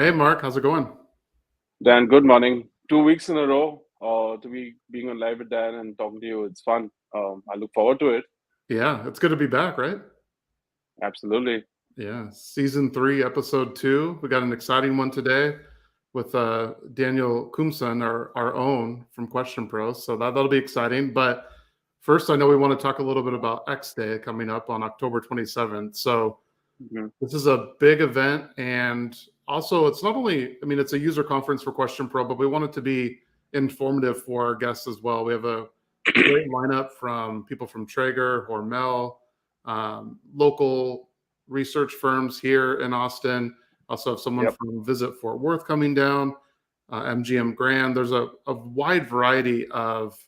Hey, Mark, how's it going? Dan, good morning. 2 weeks in a row to be being on live with Dan and talking to you. It's fun. I look forward to it. Yeah, it's good to be back, right? Absolutely. Yeah, season 3, episode 2. We got an exciting one today with Daniel Koomson, our own from Question Pro. So that'll be exciting. But first, I know we want to talk a little bit about X Day coming up on October 27th. So Mhm. this is a big event, and also it's not only, I mean, it's a user conference for Question Pro, but we want it to be informative for our guests as well. We have a great lineup from people from Traeger, Hormel, local research firms here in Austin. Also have someone Yep. from Visit Fort Worth coming down, MGM Grand. There's a wide variety of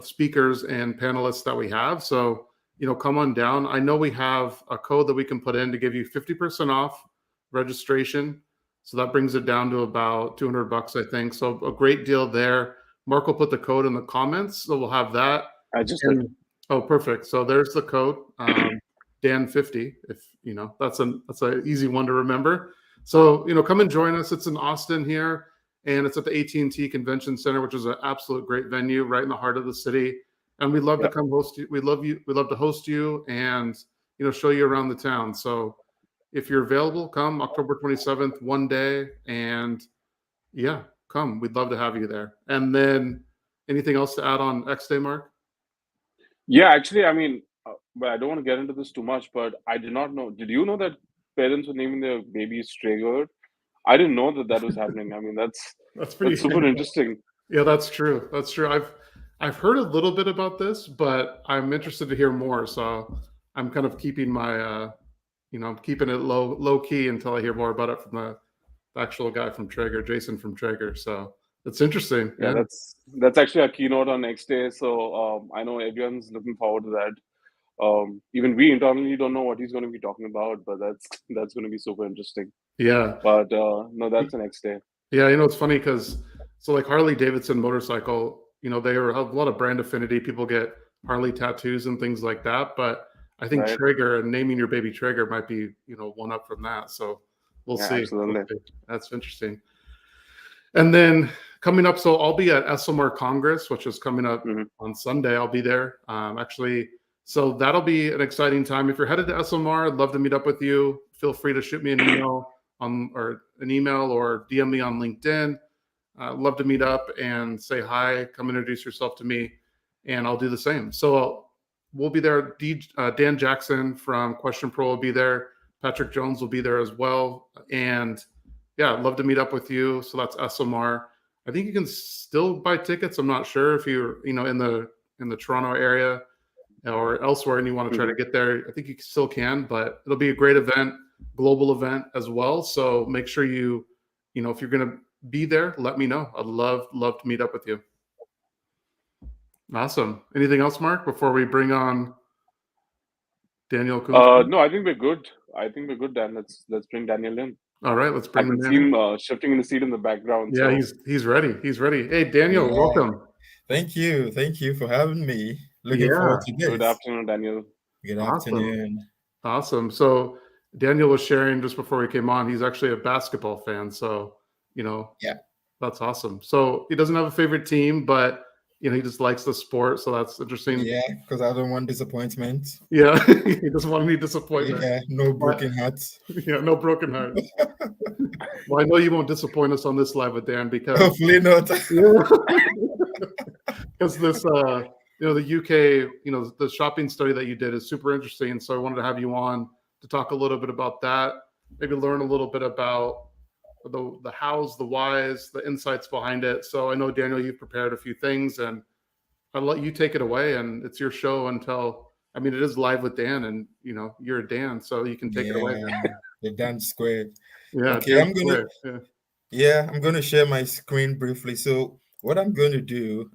speakers and panelists that we have. So, come on down. I know we have a code that we can put in to give you 50% off registration. So that brings it down to about $200, I think. So a great deal there. Mark will put the code in the comments, so we'll have that. I just did. And oh, perfect. So there's the code, Dan50. If that's an easy one to remember. So come and join us. It's in Austin here, and it's at the AT&T Convention Center, which is an absolute great venue right in the heart of the city. And we'd love to Yep. come host you. We love to host you and show you around the town. So if you're available, come October 27th, one day, and yeah, come. We'd love to have you there. And then anything else to add on X Day, Mark? Yeah, actually, I mean, but I don't want to get into this too much, but I did not know. Did you know that parents were naming their babies Traeger? I didn't know that was happening. I mean, That's pretty super interesting. Yeah, that's true. That's true. I've heard a little bit about this, but I'm interested to hear more. So I'm kind of keeping my I'm keeping it low key until I hear more about it from the actual guy from Traeger, Jason from Traeger. So it's interesting. Yeah, Yeah. that's actually a keynote on next day. So I know everyone's looking forward to that. Even we internally don't know what he's going to be talking about, but that's going to be super interesting. Yeah. But no, that's the next day. Yeah, it's funny because so like Harley Davidson motorcycle, they have a lot of brand affinity. People get Harley tattoos and things like that. But I think Right. Traeger and naming your baby Traeger might be, one up from that. So we'll Yeah, see. We'll absolutely. see. That's interesting. And then coming up, so I'll be at SMR Congress, which is coming up Hmm. on Sunday. I'll be there. Actually, so that'll be an exciting time. If you're headed to SMR, I'd love to meet up with you. Feel free to shoot me an email or DM me on LinkedIn. Love to meet up and say hi. Come introduce yourself to me, and I'll do the same. So we'll be there. Dan Jackson from Question Pro will be there. Patrick Jones will be there as well. And yeah, I'd love to meet up with you. So that's SMR. I think you can still buy tickets. I'm not sure if you're in the Toronto area or elsewhere and you want to try to get there. I think you still can, but it'll be a great event, global event as well. So make sure if you're going to be there, let me know. I'd love to meet up with you. Awesome. Anything else, Mark, before we bring on Daniel Koomson? No, I think we're good. Dan. Let's bring Daniel in. All right, let's I bring can him see in. him shifting in the seat in the background. Yeah, So he's ready. He's ready. Hey, Daniel, Yeah. welcome. Thank you for having me. Looking Yeah. forward to good this. afternoon, Daniel. Good Awesome. afternoon. Awesome. So Daniel was sharing just before we came on, he's actually a basketball fan. So, Yeah. that's awesome. So he doesn't have a favorite team, but he just likes the sport. So that's interesting. Yeah, because I don't want disappointment. Yeah. He doesn't want any disappointment. Yeah, no broken hearts. Yeah, no broken hearts. Well, I know you won't disappoint us on this live with Dan because Hopefully not. because this the UK, the shopping study that you did is super interesting. So I wanted to have you on to talk a little bit about that, maybe learn a little bit about the hows, the whys, the insights behind it. So I know, Daniel, you've prepared a few things, and I'll let you take it away. And it's your show it is live with Dan, and you're a Dan, so you can take it away. The Dan squared. Yeah. Okay, Dan I'm gonna. squared. I'm gonna share my screen briefly. So what I'm going to do,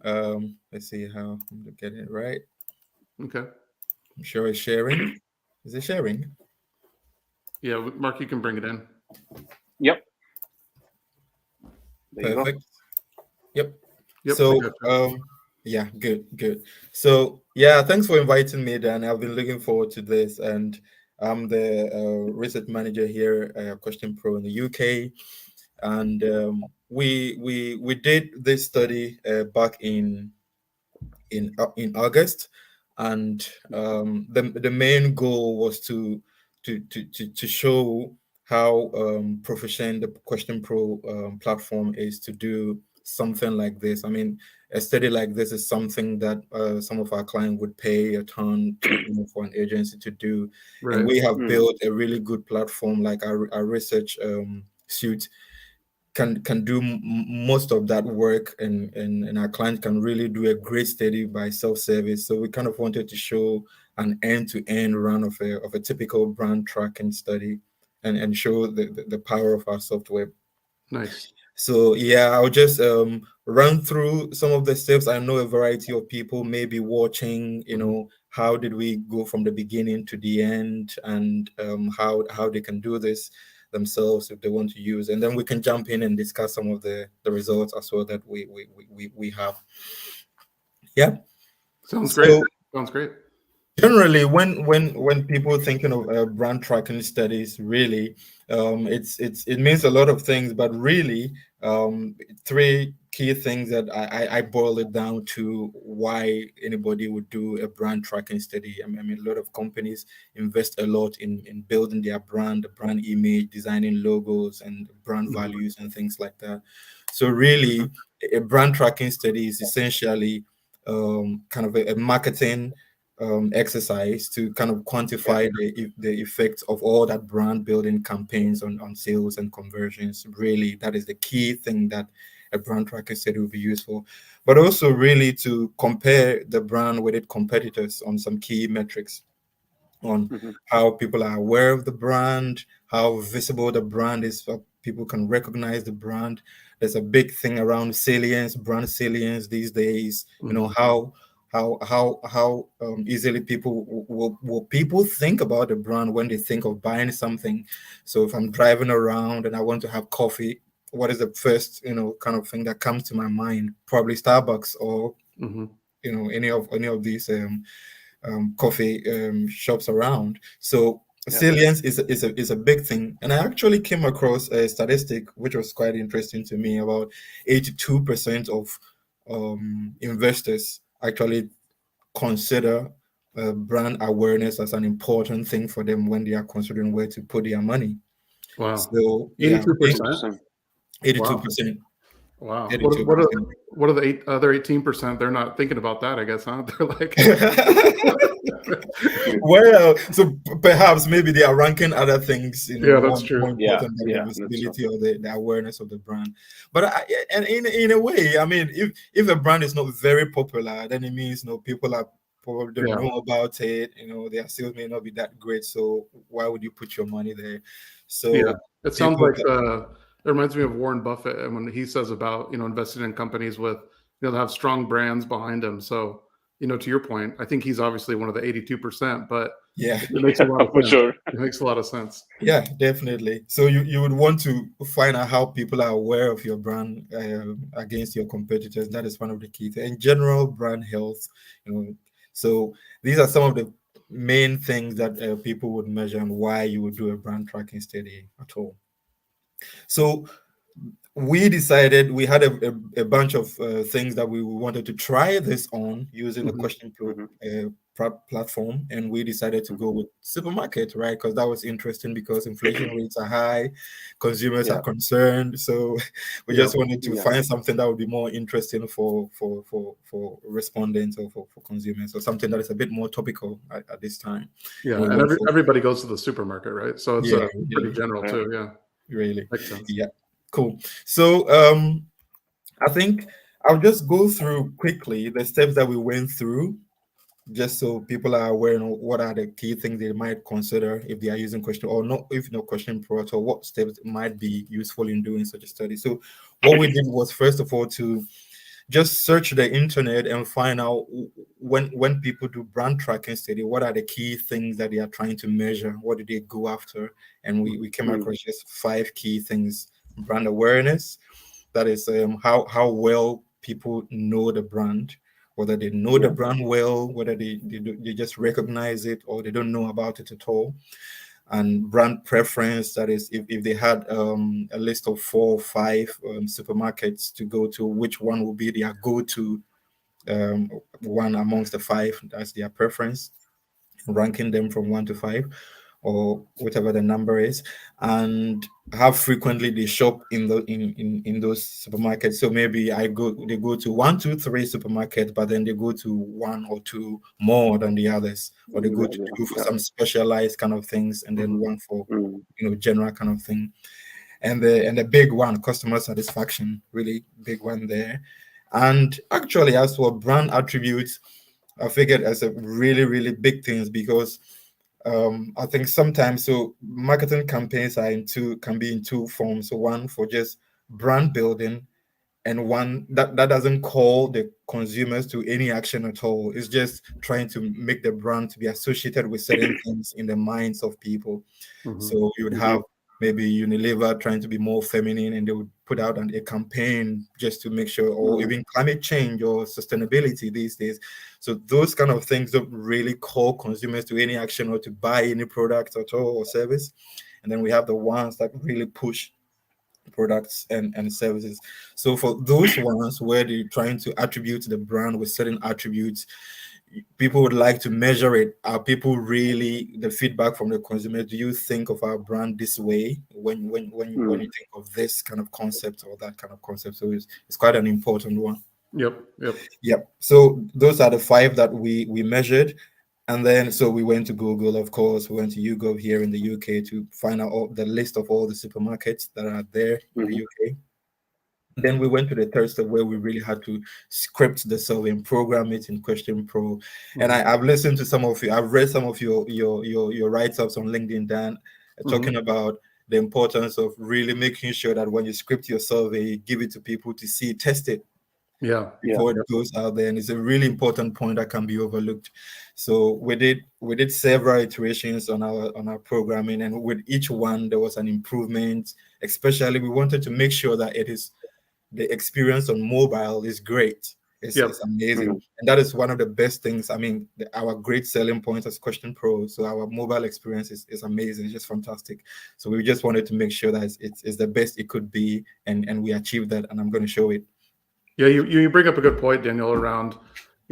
let's see how I'm gonna get it right. Okay. I'm sure it's sharing. Is it sharing? Yeah, Mark, you can bring it in. Yep. There Perfect. You Yep. So, yeah, good. So, yeah, thanks for inviting me, Dan. I've been looking forward to this, and I'm the research manager here at Question Pro in the UK. and we did this study back in August, and the main goal was to show how proficient the Question Pro platform is to do something like this. I mean, a study like this is something that some of our clients would pay a ton to, for an agency to do, and Right. we have built a really good platform like our research suite can do most of that work, and our client can really do a great study by self-service. So we kind of wanted to show an end-to-end run of a typical brand tracking study, and show the power of our software. Nice. So yeah, I'll just run through some of the steps. I know a variety of people may be watching, how did we go from the beginning to the end, and how they can do this themselves if they want to use, and then we can jump in and discuss some of the results as well that we have. Yeah. Sounds great. So Sounds great. generally, when people thinking of brand tracking studies, really, it means a lot of things, but really, three key things that I boil it down to why anybody would do a brand tracking study. I mean, a lot of companies invest a lot in building their brand, the brand image, designing logos and brand values and things like that. So really, a brand tracking study is essentially kind of a marketing exercise to kind of quantify the effect of all that brand building campaigns on sales and conversions. Really, that is the key thing that a brand tracker study will be useful, but also really to compare the brand with its competitors on some key metrics, on how people are aware of the brand, how visible the brand is, so people can recognize the brand. There's a big thing around salience, brand salience these days. How easily people will people think about the brand when they think of buying something. So if I'm driving around and I want to have coffee, what is the first kind of thing that comes to my mind? Probably Starbucks, or any of these coffee shops around. So salience is a big thing, and I actually came across a statistic which was quite interesting to me. About 82% of investors actually consider brand awareness as an important thing for them when they are considering where to put their money. Wow. So yeah, 82%. 82%. Wow. 82%. What are the other 18%? They're not thinking about that, I guess, huh? They're like, well, so perhaps maybe they are ranking other things, yeah, that's more true. important than the visibility or the awareness of the brand. But and in a way, I mean, if a brand is not very popular, then it means people are probably don't know about it. Their sales may not be that great. So why would you put your money there? So yeah, it sounds like it reminds me of Warren Buffett, and when he says about investing in companies with that have strong brands behind them. So to your point, I think he's obviously one of the 82%, but yeah, it makes a lot of for sense. sure. It makes a lot of sense. Yeah, definitely. So you would want to find out how people are aware of your brand against your competitors. That is one of the key things. In general, brand health. So these are some of the main things that people would measure and why you would do a brand tracking study at all. So we decided we had a bunch of things that we wanted to try this on using the Question Pro platform, and we decided to go with supermarket, right? Because that was interesting, because inflation rates are high, consumers are concerned, so we just wanted to find something that would be more interesting for respondents, or for consumers, or something that is a bit more topical at this time. Yeah, and everybody goes to the supermarket, right? So it's pretty general too. Yeah, really makes sense. Yeah. Cool. So I think I'll just go through quickly the steps that we went through, just so people are aware of what are the key things they might consider if they are using Question, or not, if no Question Pro at all, what steps might be useful in doing such a study. So what we did was, first of all, to just search the internet and find out when people do brand tracking study, what are the key things that they are trying to measure, what do they go after, and we came across just 5 key things. Brand awareness, that is how well people know the brand, whether they know the brand well, whether they just recognize it or they don't know about it at all. and brand preference. That is, if they had a list of 4 or 5 supermarkets to go to, which one will be their go-to one amongst the 5? That's their preference, ranking them from 1 to 5 or whatever the number is, and how frequently they shop in the in those supermarkets. So maybe they go to 1, 2, 3 supermarkets, but then they go to 1 or 2 more than the others, or they go to 2 for some specialized kind of things, and then 1 for general kind of thing. And the big one, customer satisfaction, really big one there. And actually, as for brand attributes, I figured as a really, really big things, because I think sometimes, so marketing campaigns can be in 2 forms. So one for just brand building, and one that doesn't call the consumers to any action at all. It's just trying to make the brand to be associated with certain things in the minds of people. So you would have maybe Unilever trying to be more feminine, and they would put out a campaign just to make sure, or even climate change or sustainability these days. So those kind of things don't really call consumers to any action or to buy any product at all or service. And then we have the ones that really push products and services. So for those ones where they're trying to attribute the brand with certain attributes, people would like to measure it. Are people really, the feedback from the consumer, do you think of our brand this way when you think of this kind of concept or that kind of concept? So it's quite an important one. Yep. So those are the 5 that we measured. And then, so we went to Google, of course, we went to YouGov here in the UK to find out the list of all the supermarkets that are there in the UK. Then we went to the third step, where we really had to script the survey and program it in Question Pro. And I've listened to some of you, I've read some of your write-ups on LinkedIn, Dan, talking about the importance of really making sure that when you script your survey, give it to people to see, test it before it goes out there. And it's a really important point that can be overlooked. So we did several iterations on our programming, and with each one there was an improvement. Especially, we wanted to make sure that the experience on mobile is great. It's amazing. And that is one of the best things. I mean, our great selling point as Question Pro. So our mobile experience is amazing. It's just fantastic. So we just wanted to make sure that it's the best it could be, and we achieved that, and I'm going to show it. Yeah, you bring up a good point, Daniel, around,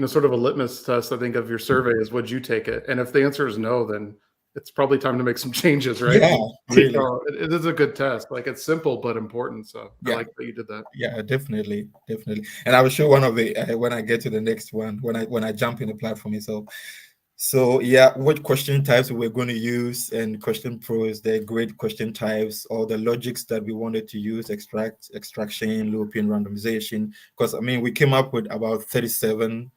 sort of a litmus test, I think, of your survey is, would you take it? And if the answer is no, then it's probably time to make some changes, right? Yeah, really. It is a good test. Like, it's simple but important. So I like that you did that. Yeah, definitely. And I will show one of it when I get to the next one, when I jump in the platform itself. So what question types we're going to use, and Question Pro is the great question types, or the logics that we wanted to use: extraction, looping, randomization. Because I mean, we came up with about 37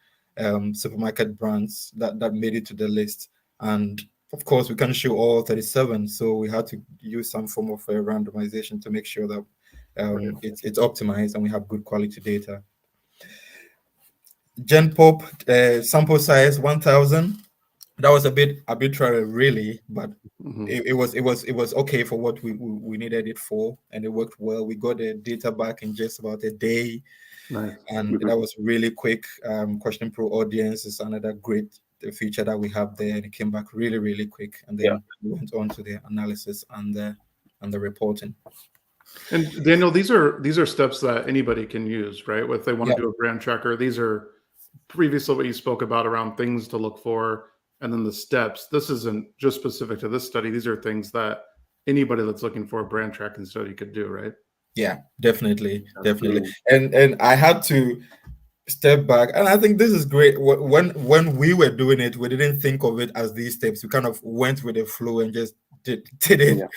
supermarket brands that made it to the list, and of course we can't show all 37, so we had to use some form of randomization to make sure that it's optimized and we have good quality data. GenPop sample size 1,000. That was a bit arbitrary, really, but it was okay for what we needed it for, and it worked well. We got the data back in just about a day. Nice. And that was really quick. Question Pro Audience is another great feature that we have there, and it came back really, really quick. And then we went on to the analysis and the reporting. And Daniel, these are steps that anybody can use, right? If they want to do a brand tracker, these are previously what you spoke about around things to look for, and then the steps. This isn't just specific to this study. These are things that anybody that's looking for a brand tracking study could do, right? Yeah, definitely. And I had to step back, and I think this is great. When we were doing it, we didn't think of it as these steps. We kind of went with the flow and just did it,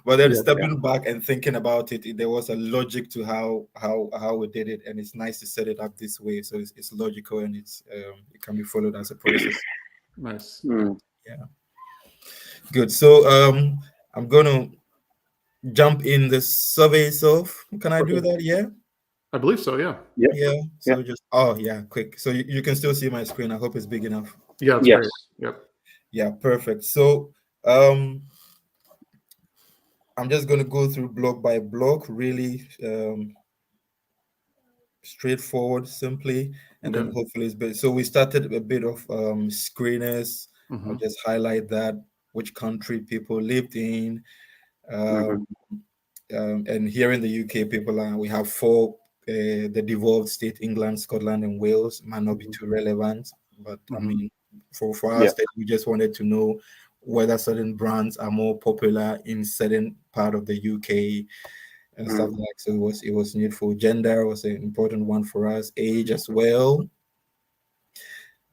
But then stepping back and thinking about it, there was a logic to how we did it, and it's nice to set it up this way. So it's logical, and it can be followed as a process. Nice. Yeah. Good. So I'm gonna jump in the survey itself. Can I do that? Yeah. I believe so. Yeah. So just quick. So you can still see my screen. I hope it's big enough. Yeah. It's great. Yep. Yeah. Perfect. So I'm just going to go through block by block, really straightforward, simply, and then hopefully it's better. So we started a bit of screeners. I'll just highlight that. which country people lived in. Um, and here in the UK, we have four. The devolved state, England, Scotland, and Wales, might not be too relevant, but I mean, for our state, we just wanted to know whether certain brands are more popular in certain part of the UK and stuff like that. So it was needful. Gender was an important one for us. Age as well,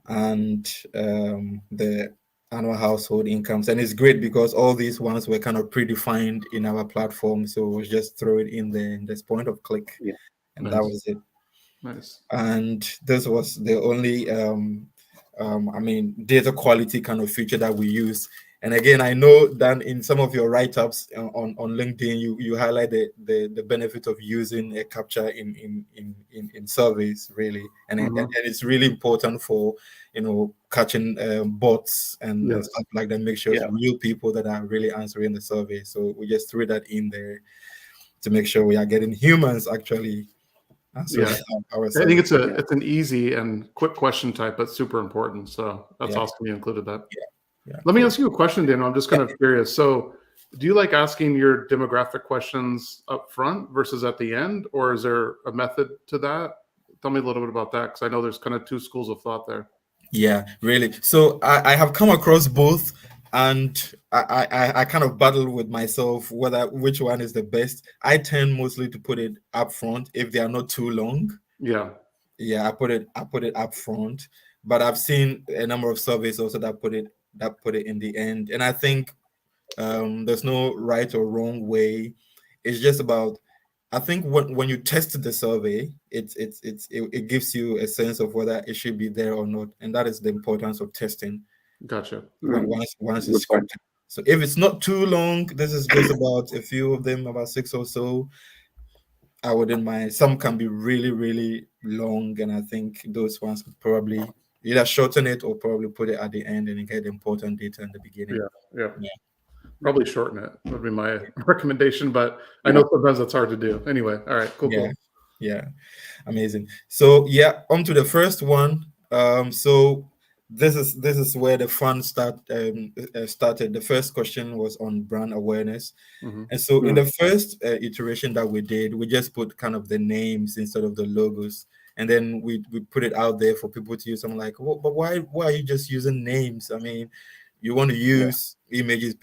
and the annual household incomes. And it's great because all these ones were kind of predefined in our platform, so we'll just throw it in there in this point of click, and that was it. Nice. And this was the only I mean, data quality kind of feature that we use. And again, I know that in some of your write-ups on LinkedIn, you highlight the benefit of using a capture in surveys, really, and it's really important for catching bots and stuff like that. Make sure it's real people that are really answering the survey. So we just threw that in there to make sure we are getting humans actually. I think it's an easy and quick question type, but super important. So that's awesome you included that. Let me ask you a question, Daniel. I'm just kind of curious. So do you like asking your demographic questions up front versus at the end, or is there a method to that? Tell me a little bit about that, because I know there's kind of two schools of thought there. Yeah, really. So I have come across both, and I kind of battle with myself which one is the best. I tend mostly to put it up front if they are not too long. Yeah, I put it up front, but I've seen a number of surveys also that put it in the end. And I think there's no right or wrong way. It's just about, I think when you test the survey, it gives you a sense of whether it should be there or not, and that is the importance of testing. Gotcha. Once it's scripted. So if it's not too long, this is just about a few of them, about 6 or so. I wouldn't mind. Some can be really, really long, and I think those ones could probably either shorten it or probably put it at the end and get important data in the beginning. Yeah. Probably shorten it would be my recommendation, but I know sometimes that's hard to do. Anyway, all right, cool. Yeah, amazing. So on to the first one. So this is where the fun started. The first question was on brand awareness, and so in the first iteration that we did, we just put kind of the names instead of the logos, and then we put it out there for people to use. I'm like, well, but why are you just using names? I mean, you want to use images.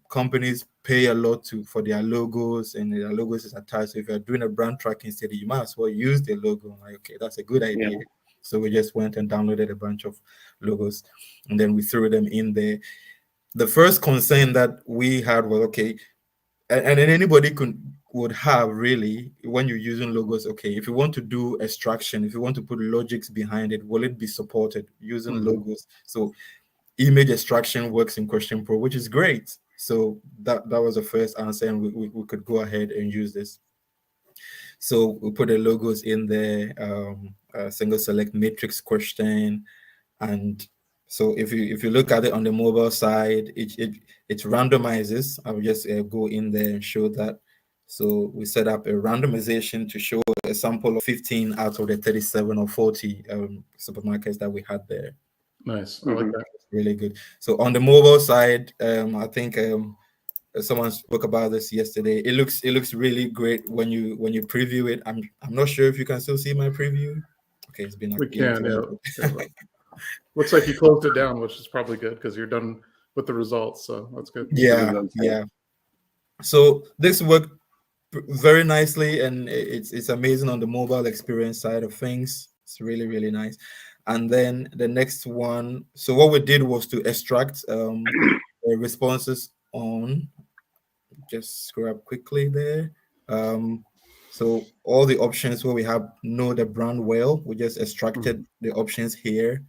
Companies pay a lot for their logos, and their logos is attached. So if you're doing a brand tracking study, you might as well use the logo. I'm like, okay, that's a good idea. So we just went and downloaded a bunch of logos, and then we threw them in there. The first concern that we had was, okay, and then anybody would have really, when you're using logos, okay, if you want to do extraction, if you want to put logics behind it, will it be supported using logos? So image extraction works in Question Pro, which is great. So that was the first answer, and we could go ahead and use this. So we put the logos in there, single select matrix question, and so if you look at it on the mobile side, it randomizes. I'll just go in there and show that. So we set up a randomization to show a sample of 15 out of the 37 or 40 supermarkets that we had there. Nice. I like that. Really good. So on the mobile side, I think someone spoke about this yesterday. It looks really great when you preview it. I'm not sure if you can still see my preview. Okay, it's been. We can. Looks like you closed it down, which is probably good because you're done with the results. So that's good. Yeah. So this worked very nicely, and it's amazing on the mobile experience side of things. It's really, really nice. And then the next one, so what we did was to extract the responses on, just scroll up quickly there. So all the options where we have know the brand well, we just extracted the options here.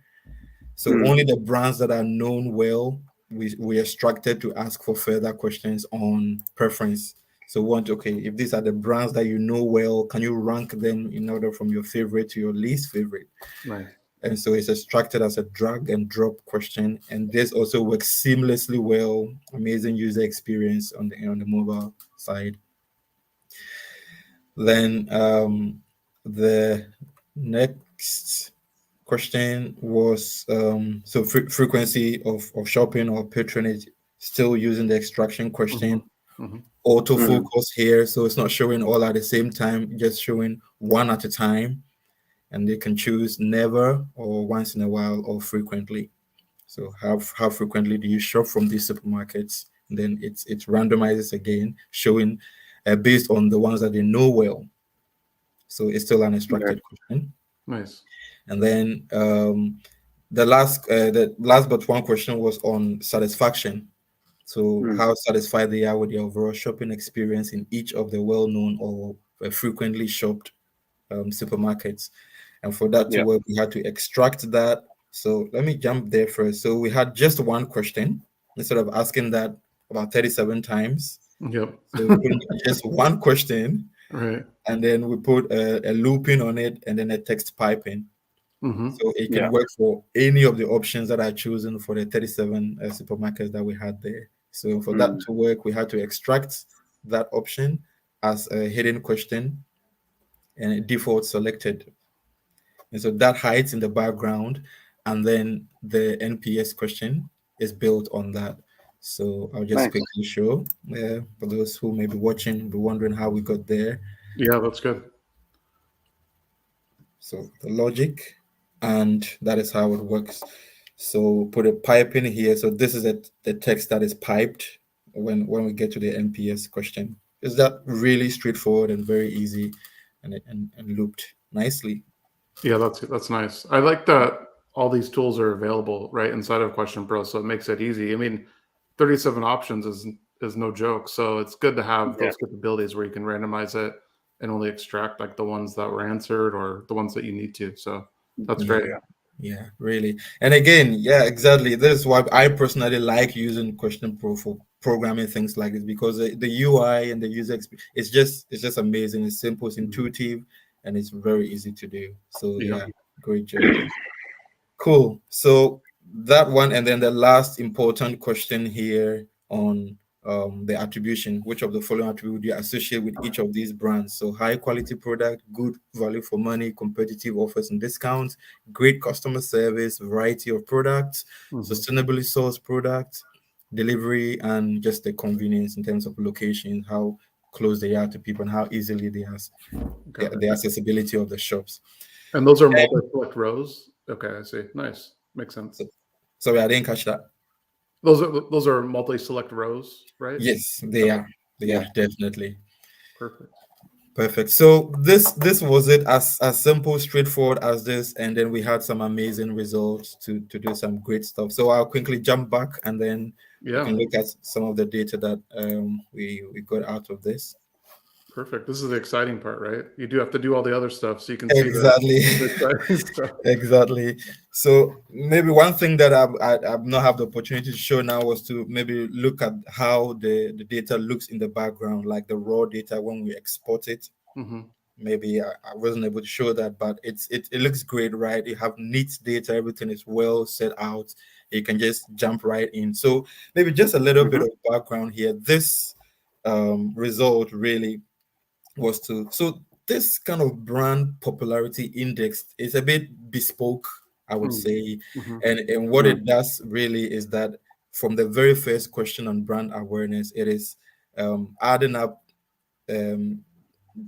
So only the brands that are known well, we extracted to ask for further questions on preference. So if these are the brands that you know well, can you rank them in order from your favorite to your least favorite? Right. And so it's extracted as a drag and drop question, and this also works seamlessly well. Amazing user experience on the mobile side. Then the next question was frequency of shopping or patronage still using the extraction question. Mm-hmm. Autofocus here, so it's not showing all at the same time, just showing one at a time. And they can choose never or once in a while or frequently. So how frequently do you shop from these supermarkets? And then it randomizes again, showing based on the ones that they know well. So it's still an extracted question. Nice. And then the last but one question was on satisfaction. So how satisfied they are with the overall shopping experience in each of the well-known or frequently shopped supermarkets. And for that to work, we had to extract that. So let me jump there first. So we had just one question instead of asking that about 37 times. Yep. So we put just one question, right? And then we put a looping on it and then a text piping. So it can work for any of the options that are chosen for the 37 supermarkets that we had there. So for that to work, we had to extract that option as a hidden question and it default selected. And so that hides in the background, and then the NPS question is built on that. So I'll just quickly show for those who may be watching, be wondering how we got there. Yeah, that's good. So the logic, and that is how it works. So put a pipe in here. So this is the text that is piped when we get to the NPS question. Is that really straightforward and very easy and looped nicely? Yeah, that's nice. I like that all these tools are available right inside of Question Pro, so it makes it easy. I mean, 37 options is no joke. So it's good to have those capabilities where you can randomize it and only extract like the ones that were answered or the ones that you need to. So that's great. Yeah, really. And again, yeah, exactly. This is why I personally like using Question Pro for programming things like this, because the UI and the user experience, it's just amazing. It's simple, it's intuitive, and it's very easy to do. So yeah, great job. Cool. So that one, and then the last important question here on the attribution. Which of the following attributes do you associate with each of these brands? So high quality product, good value for money, competitive offers and discounts, great customer service, variety of products, sustainably sourced products, delivery, and just the convenience in terms of location, how close they are to people and how easily they have the accessibility of the shops. And those are multi-select rows. Okay, I see. Nice. Makes sense. Sorry, I didn't catch that. Those are multi-select rows, right? Yes, they are. They are definitely. Perfect. So this was it, as simple, straightforward as this, and then we had some amazing results to do some great stuff. So I'll quickly jump back, and then we can look at some of the data that we got out of this. Perfect. This is the exciting part, right? You do have to do all the other stuff so you can see the exciting stuff. Exactly. So maybe one thing that I've not have the opportunity to show now was to maybe look at how the data looks in the background, like the raw data when we export it. Maybe I wasn't able to show that, but it looks great, right? You have neat data, everything is well set out. You can just jump right in. So maybe just a little bit of background here. This result really was so this kind of brand popularity index is a bit bespoke, I would say. And what it does really is that from the very first question on brand awareness, it is adding up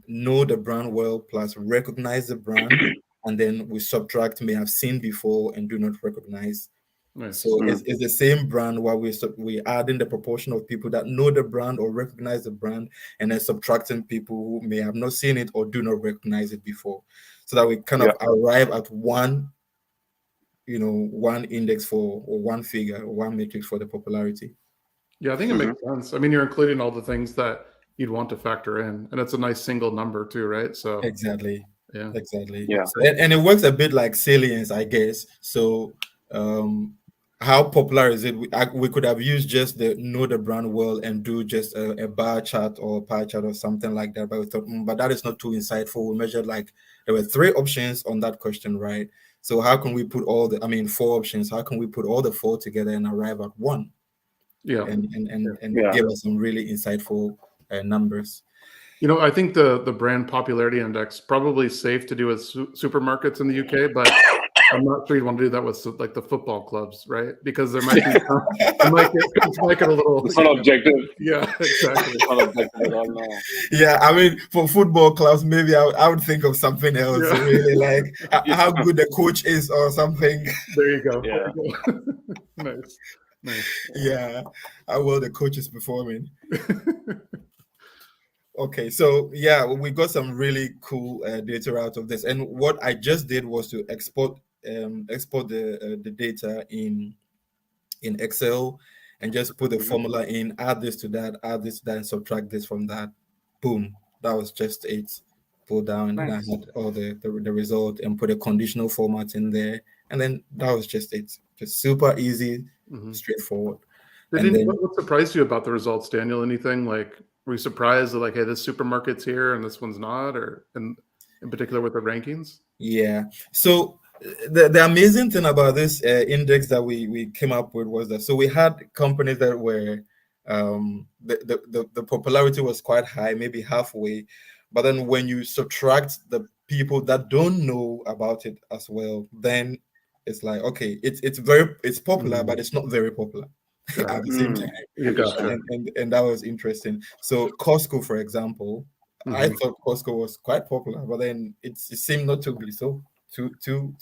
know the brand well plus recognize the brand, and then we subtract may have seen before and do not recognize. So it's the same brand while we add in the proportion of people that know the brand or recognize the brand, and then subtracting people who may have not seen it or do not recognize it before, so that we kind of arrive at one index for, or one figure, or one matrix for the popularity. Yeah, I think it makes sense. I mean, you're including all the things that you'd want to factor in, and it's a nice single number too, right? So exactly. Yeah. And it works a bit like salience, I guess. So how popular is it? We could have used just the know the brand well and do just a bar chart or a pie chart or something like that, but we thought, but that is not too insightful. We measured, like, there were 3 options on that question, right? So how can we put 4 options, how can we put all the 4 together and arrive at 1? And give us some really insightful numbers. I think the brand popularity index probably safe to do with supermarkets in the UK, but I'm not sure you'd want to do that with like the football clubs, right? Because there might be it might get a little. It's not objective. Yeah, exactly. It's not objective at all. No. Yeah, I mean, for football clubs, maybe I would think of something else, Yeah. really, like how good the coach is or something. There you go. Yeah. Nice. Yeah, how well the coach is performing. Okay, so yeah, we got some really cool data out of this, and what I just did was to export the data in Excel, and just put the formula in, add this to that, and subtract this from that. Boom, that was just it. Pull down, and then I had all the result, and put a conditional format in there, and then that was just it. Just super easy, straightforward. What surprised you about the results, Daniel? Anything like, were you surprised that, like, hey, this supermarket's here and this one's not, or in particular with the rankings? Yeah. So the amazing thing about this index that we came up with was that, so we had companies that were the popularity was quite high, maybe halfway, but then when you subtract the people that don't know about it as well, then it's like, okay, it's popular, but it's not very popular. At the same time. And that was interesting. So Costco, for example, I thought Costco was quite popular, but then it seemed not to be so too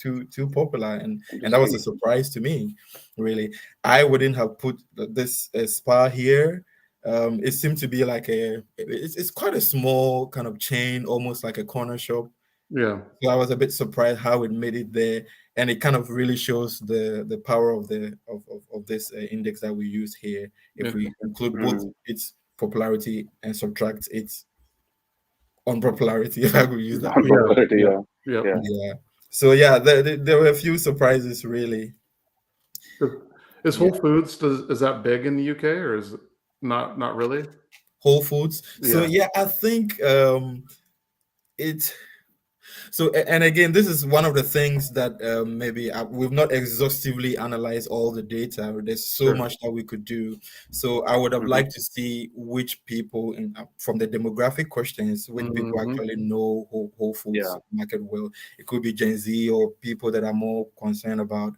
popular, and that was a surprise to me, really. I wouldn't have put this spa here. It seemed to be like it's quite a small kind of chain, almost like a corner shop. Yeah. So I was a bit surprised how it made it there, and it kind of really shows the power of this index that we use here. If we include both its popularity and subtract its unpopularity, if I could use that. Unpopularity, yeah. So yeah, there were a few surprises, really. Is Whole Foods, is that big in the UK, or is it not really? Whole Foods. So yeah, I think it. So, and again, this is one of the things that maybe we've not exhaustively analyzed all the data. There's so much that we could do. So I would have liked to see which people from the demographic questions, which people actually know Whole Foods market well. It could be Gen Z or people that are more concerned about,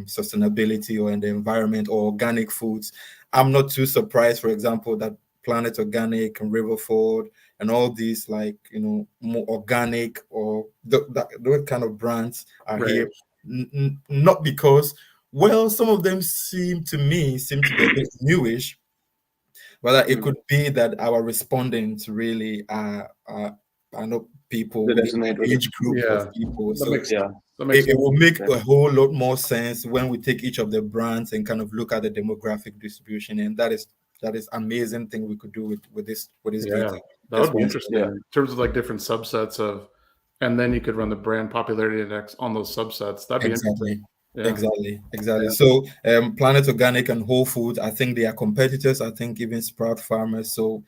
sustainability or in the environment or organic foods. I'm not too surprised, for example, that Planet Organic and Riverford and all these, like, more organic or those kind of brands are here. Not because, well, some of them seem to be a bit newish, but it could be that our respondents really are not people in the age group of people. So it will make a whole lot more sense when we take each of the brands and kind of look at the demographic distribution, and that is amazing thing we could do with this data. That would be interesting in terms of like different subsets of, and then you could run the brand popularity index on those subsets. That'd be interesting. Exactly. So Planet Organic and Whole Foods, I think they are competitors. I think even Sprout Farmers. So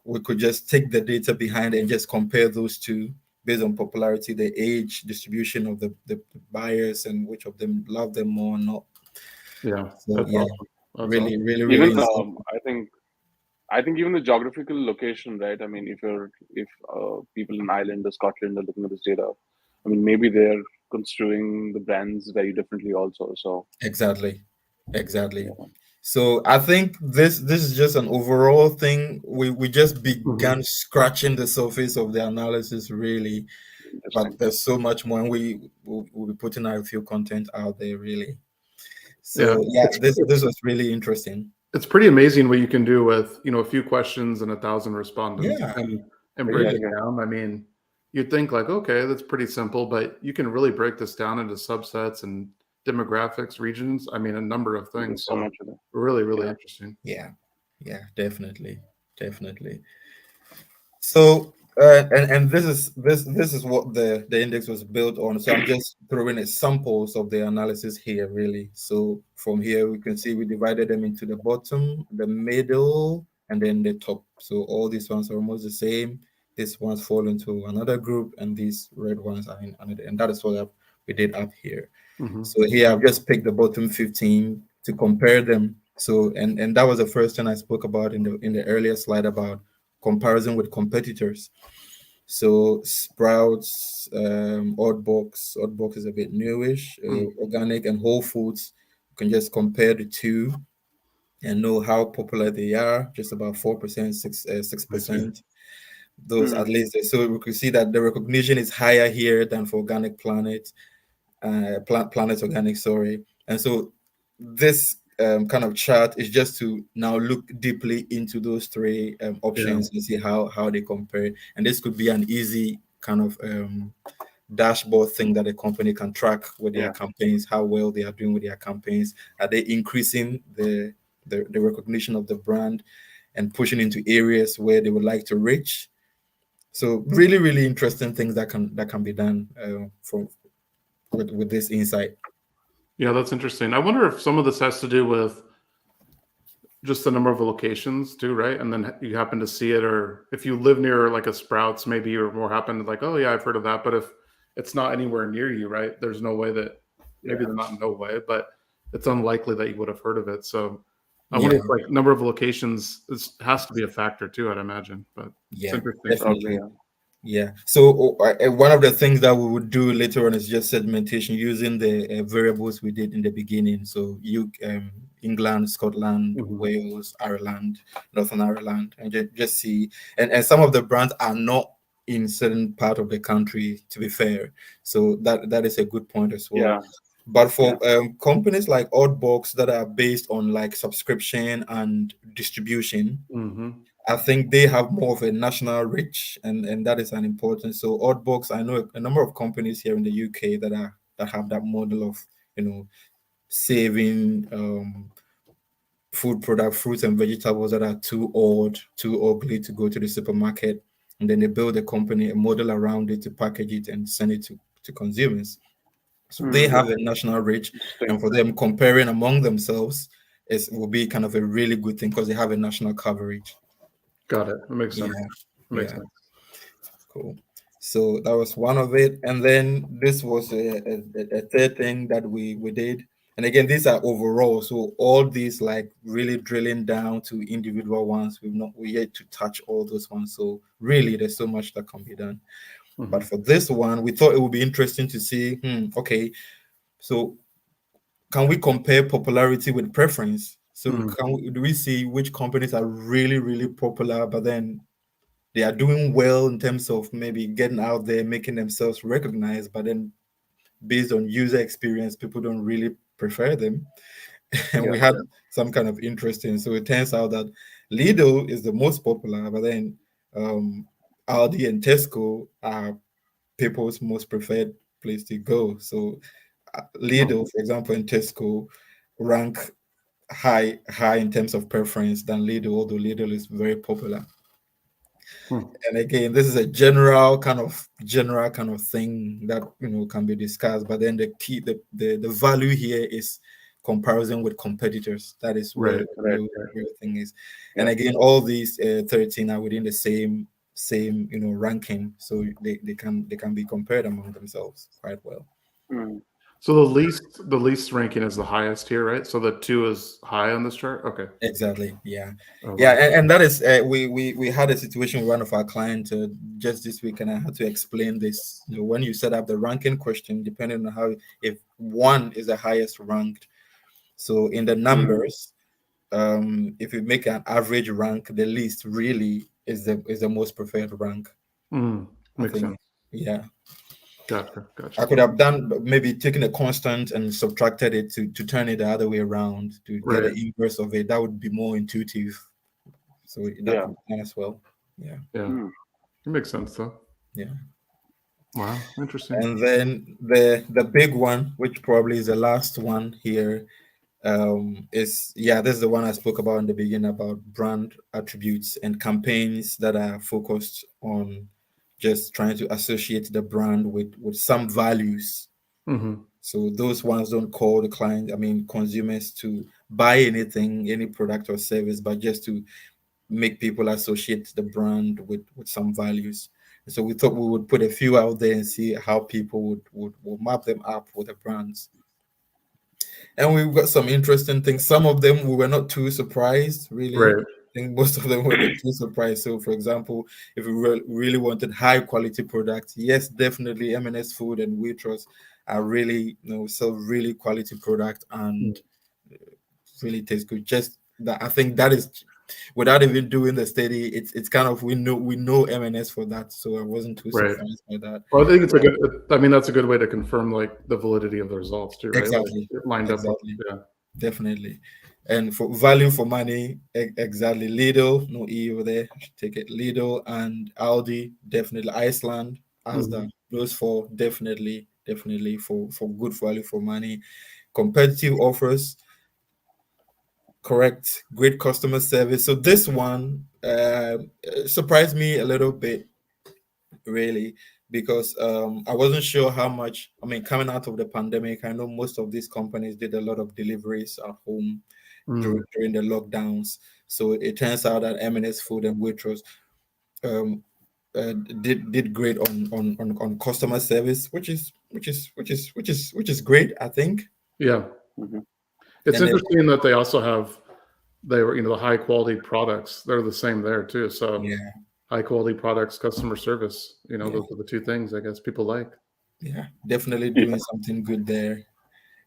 we could just take the data behind and just compare those two based on popularity, the age distribution of the buyers, and which of them love them more or not. Yeah. So really. Even I think even the geographical location, right? I mean, if people in Ireland or Scotland are looking at this data, I mean, maybe they're construing the brands very differently also. So exactly. So I think this is just an overall thing. We just began scratching the surface of the analysis, really, but there's so much more, and we'll be putting a few content out there, really. So this was really interesting. It's pretty amazing what you can do with a few questions and 1,000 respondents and break it down. I mean, you'd think like, okay, that's pretty simple, but you can really break this down into subsets and demographics, regions. I mean, a number of things. So much of it. Really interesting. Yeah, definitely. So and this is what the index was built on. So I'm just throwing in samples of the analysis here, really. So from here we can see we divided them into the bottom, the middle, and then the top. So all these ones are almost the same. These ones fall into another group, and these red ones are in another. And that is what we did up here. So here I've just picked the bottom 15 to compare them. So and that was the first thing I spoke about in the earlier slide about comparison with competitors. So Sprouts, Oddbox is a bit newish. Organic and Whole Foods, you can just compare the two and know how popular they are. Just about 4%, 6%. Those at least. So we could see that the recognition is higher here than for Organic Planet, Planet Organic, sorry. And so this kind of chart is just to now look deeply into those three options and see how they compare. And this could be an easy kind of dashboard thing that a company can track with their campaigns, how well they are doing with their campaigns. Are they increasing the recognition of the brand and pushing into areas where they would like to reach? So really, really interesting things that can be done with this insight. Yeah, that's interesting. I wonder if some of this has to do with just the number of locations too, right? And then you happen to see it, or if you live near like a Sprouts, maybe you're more happen to like, oh yeah, I've heard of that. But if it's not anywhere near you, right? There's no way that maybe they're not no way, but it's unlikely that you would have heard of it. So I wonder if like number of locations has to be a factor too, I'd imagine. But it's interesting. Definitely. Yeah. So one of the things that we would do later on is just segmentation using the variables we did in the beginning. So England, Scotland, Wales, Ireland, Northern Ireland, and just see. And some of the brands are not in certain part of the country, to be fair. So that is a good point as well. Yeah. But for companies like Oddbox that are based on like subscription and distribution, I think they have more of a national reach, and that is an important. So Oddbox, I know a number of companies here in the UK that have that model of saving fruits and vegetables that are too old, too ugly to go to the supermarket, and then they build a model around it to package it and send it to consumers. So they have a national reach, and for them comparing among themselves will be kind of a really good thing because they have a national coverage. Got it. That makes sense. Makes sense. Cool. So that was one of it, and then this was a third thing that we did. And again, these are overall. So all these like really drilling down to individual ones. We yet to touch all those ones. So really, there's so much that can be done. But for this one, we thought it would be interesting to see, okay, so can we compare popularity with preference? So do we see which companies are really, really popular, but then they are doing well in terms of maybe getting out there, making themselves recognized, but then based on user experience, people don't really prefer them. And we had some kind of interesting. So it turns out that Lidl is the most popular, but then Aldi and Tesco are people's most preferred place to go. So Lidl, for example, and Tesco rank high in terms of preference than Lidl, although Lidl is very popular. And again, this is a general kind of thing that can be discussed. But then the key, the value here is comparison with competitors. That is where the real thing is. And again, all these 13 are within the same ranking, so they can be compared among themselves quite well. So the least ranking is the highest here, right? So the 2 is high on this chart. Okay. Exactly. Yeah. And that is we had a situation with one of our clients just this week, and I had to explain this. When you set up the ranking question, depending on how, if one is the highest ranked, so in the numbers, if you make an average rank, the least really is the most preferred rank. Makes sense. Yeah. Gotcha. I could have done maybe taken a constant and subtracted it to turn it the other way around to get the inverse of it. That would be more intuitive. So that could be done as well. Yeah. It makes sense though. Yeah. Wow, interesting. And then the big one, which probably is the last one here, is this is the one I spoke about in the beginning about brand attributes and campaigns that are focused on just trying to associate the brand with some values. So those ones don't call the consumers to buy anything, any product or service, but just to make people associate the brand with some values. And so we thought we would put a few out there and see how people would map them up with the brands. And we've got some interesting things. Some of them we were not too surprised, really. think most of them were the key surprise. So, for example, if we really wanted high quality products, yes, definitely M&S Food and Waitrose are really, sell really quality product and really taste good. Just that, I think that is, without even doing the study, it's kind of, we know M&S for that. So I wasn't too Right. surprised by that. Well, I think it's a good. I mean, that's a good way to confirm like the validity of the results too, right? Exactly. Like, it lined Exactly. up. Yeah. Definitely. And for value for money, exactly. Lidl, no E over there. Should take it. Lidl and Aldi, definitely. Iceland, Asda. Those four, definitely for good value for money. Competitive offers, correct. Great customer service. So this one surprised me a little bit, really, because I wasn't sure how much. I mean, coming out of the pandemic, I know most of these companies did a lot of deliveries at home during the lockdowns. So it turns out that M&S Food and Waitrose um, did great on customer service, which is great, I think. Yeah. Mhm. It's And then, interesting that they also have the high quality products. They're the same there too. So yeah, high quality products, customer service. yeah, Those are the two things I guess people like. yeah, definitely Yeah. doing something good there.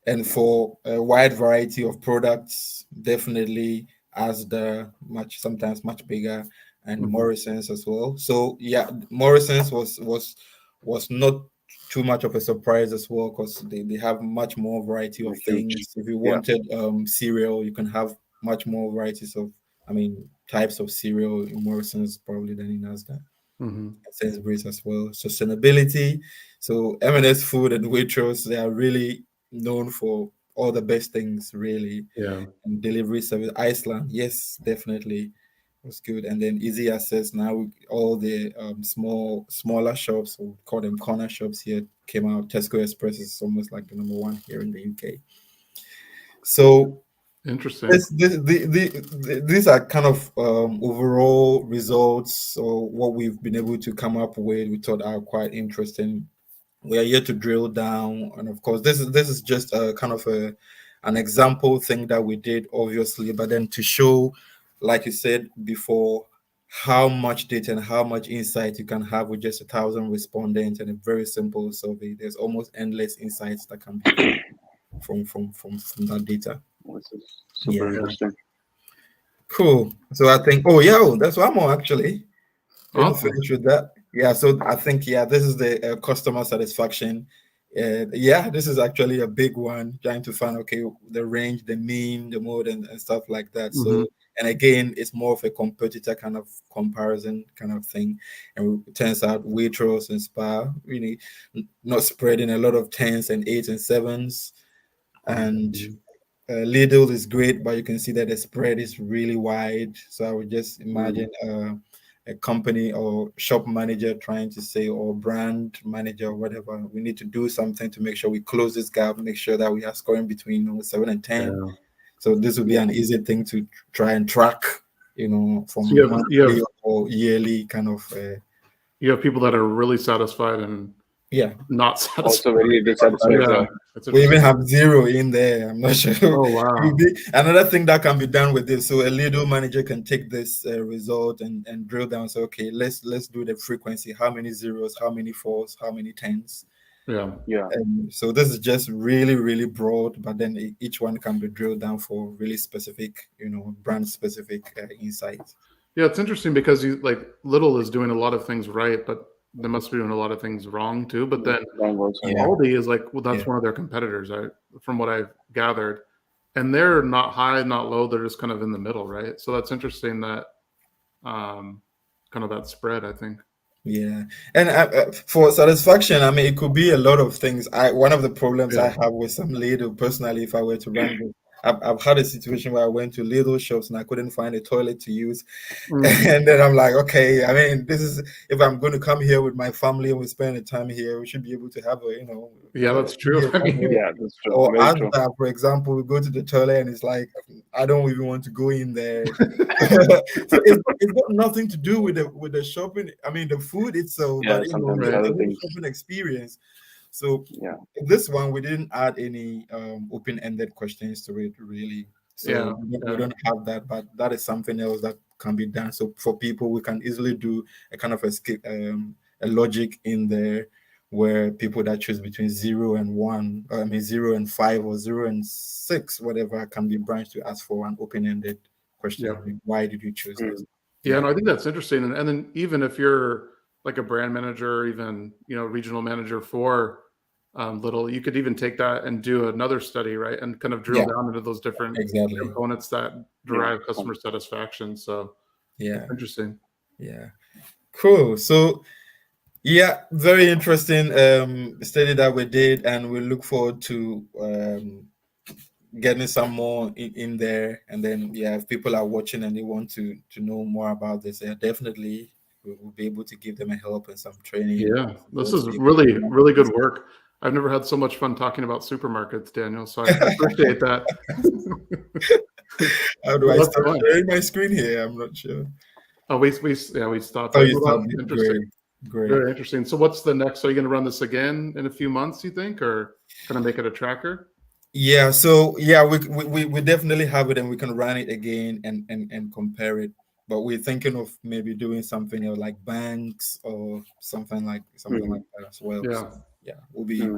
And for a wide variety of products, definitely as the sometimes much bigger, and Morrison's as well. So yeah, Morrison's was not too much of a surprise as well, because they have much more variety of Huge. things. If you Yeah. wanted cereal, you can have much more varieties of, I mean, types of cereal in Morrison's probably than in Asda. Sainsbury's as well. Sustainability. So M&S Food and Waitrose, they are really known for all the best things, really. Yeah. And delivery service. Iceland, yes, definitely was good. And then easy access. Now all the smaller shops, we call them corner shops here, came out. Tesco Express is almost like the number one here in the UK. So Interesting. these are kind of overall results, or what we've been able to come up with. We thought are quite interesting. We are here to drill down, and of course, this is just a kind of an example thing that we did, obviously, but then to show, like you said before, how much data and how much insight you can have with just 1,000 respondents and a very simple survey. There's almost endless insights that can be gained from that data. This is super Yeah. interesting. Cool. So I think, oh yeah, that's one more actually. Didn't Awesome. finish with that. Yeah. So I think, yeah, this is the customer satisfaction. Yeah, this is actually a big one. Trying to find, okay, the range, the mean, the mode, and stuff like that. So, and again, it's more of a competitor kind of comparison kind of thing. And it turns out Waitrose and Spa really not spreading a lot of 10s and 8s and 7s. And Lidl is great, but you can see that the spread is really wide. So I would just imagine a company or shop manager trying to say, or brand manager or whatever, we need to do something to make sure we close this gap, make sure that we are scoring between 7 and 10. Yeah. So this would be an easy thing to try and track, So from you monthly have or yearly kind of. you have people that are really satisfied and Yeah. not satisfied. Also very dissatisfied. Yeah. It's We even interesting. have 0 in there. I'm not sure. Oh It wow. would be another thing that can be done with this. So a Lido manager can take this result and drill down. So okay, let's do the frequency. How many zeros? How many fours? How many tens? Yeah. Yeah. So this is just really, really broad, but then each one can be drilled down for really specific, brand specific insights. Yeah, it's interesting because Little is doing a lot of things right, but they must be doing a lot of things wrong too. But then Wrong also. Yeah. Aldi is that's Yeah. one of their competitors, from what I've gathered. And they're not high, not low, they're just kind of in the middle, right? So that's interesting that kind of that spread, I think. Yeah, and for satisfaction, I mean, it could be a lot of things. One of the problems I Yeah. have with some Lidl personally, if I were to run this, I've had a situation where I went to Lidl shops and I couldn't find a toilet to use, and then I'm like, okay, I mean, this is, if I'm going to come here with my family and we spend the time here, we should be able to have Yeah, that's true. I mean, Yeah, that's true. or Very true. Asda, for example, we go to the toilet and it's like, I don't even want to go in there. So it's got nothing to do with the shopping. I mean, the food itself, Yeah, but sometimes the other whole things. shopping experience. So Yeah. this one, we didn't add any open-ended questions to it, really. So Yeah, we don't have that, but that is something else that can be done. So for people, we can easily do a kind of a logic in there where people that choose between 0 and 1, or 0 and 5, or 0 and 6, whatever, can be branched to ask for an open-ended question. Yep. Why did you choose this? Yeah, no, I think that's interesting. And then even if you're like a brand manager, or even, regional manager for Little, you could even take that and do another study, right? And kind of drill down into those different components that derive customer satisfaction. So yeah, interesting. Yeah, cool. So yeah, very interesting study that we did, and we look forward to getting some more in there. And then if people are watching and they want to know more about this, definitely we'll be able to give them a help and some training. Yeah, this is really, really good work. I've never had so much fun talking about supermarkets, Daniel, so I appreciate that. How do I start sharing my screen here? I'm not sure. Oh, we stopped. Oh, you stopped. Interesting. Great. Very interesting. So what's the next? Are you going to run this again in a few months, you think, or going to make it a tracker? Yeah, so we definitely have it, and we can run it again and compare it. But we're thinking of maybe doing something like banks or something like that as well. Yeah, so, we'll be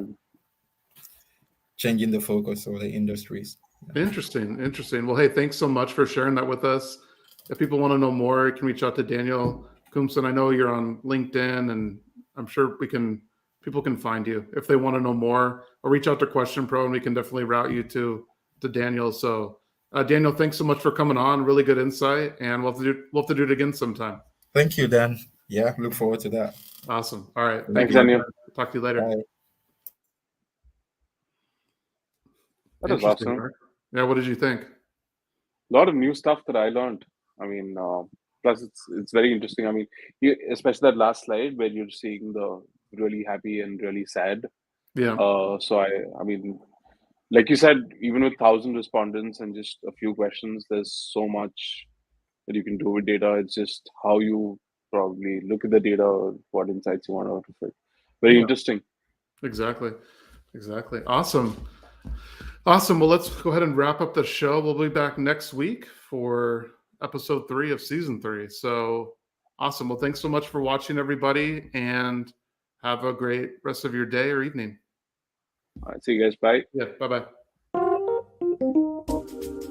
changing the focus of the industries. Interesting. Well, hey, thanks so much for sharing that with us. If people want to know more, you can reach out to Daniel Koomson. I know you're on LinkedIn, and I'm sure people can find you if they want to know more, or reach out to Question Pro, and we can definitely route you to Daniel. So Daniel, thanks so much for coming on. Really good insight, and we'll have to do it again sometime. Thank you, Dan. Yeah, look forward to that. Awesome. All right. Thanks, Daniel. Talk to you later. Bye. That was awesome. Right? Yeah, what did you think? A lot of new stuff that I learned. I mean, plus it's very interesting. I mean, especially that last slide where you're seeing the really happy and really sad. Yeah. So I mean, like you said, even with 1,000 respondents and just a few questions, there's so much that you can do with data. It's just how you probably look at the data, or what insights you want out of it. Very interesting. Exactly. Awesome. Well, let's go ahead and wrap up the show. We'll be back next week for episode 3 of season 3. So awesome. Well, thanks so much for watching, everybody, and have a great rest of your day or evening. All right. See you guys. Bye. Yeah. Bye-bye.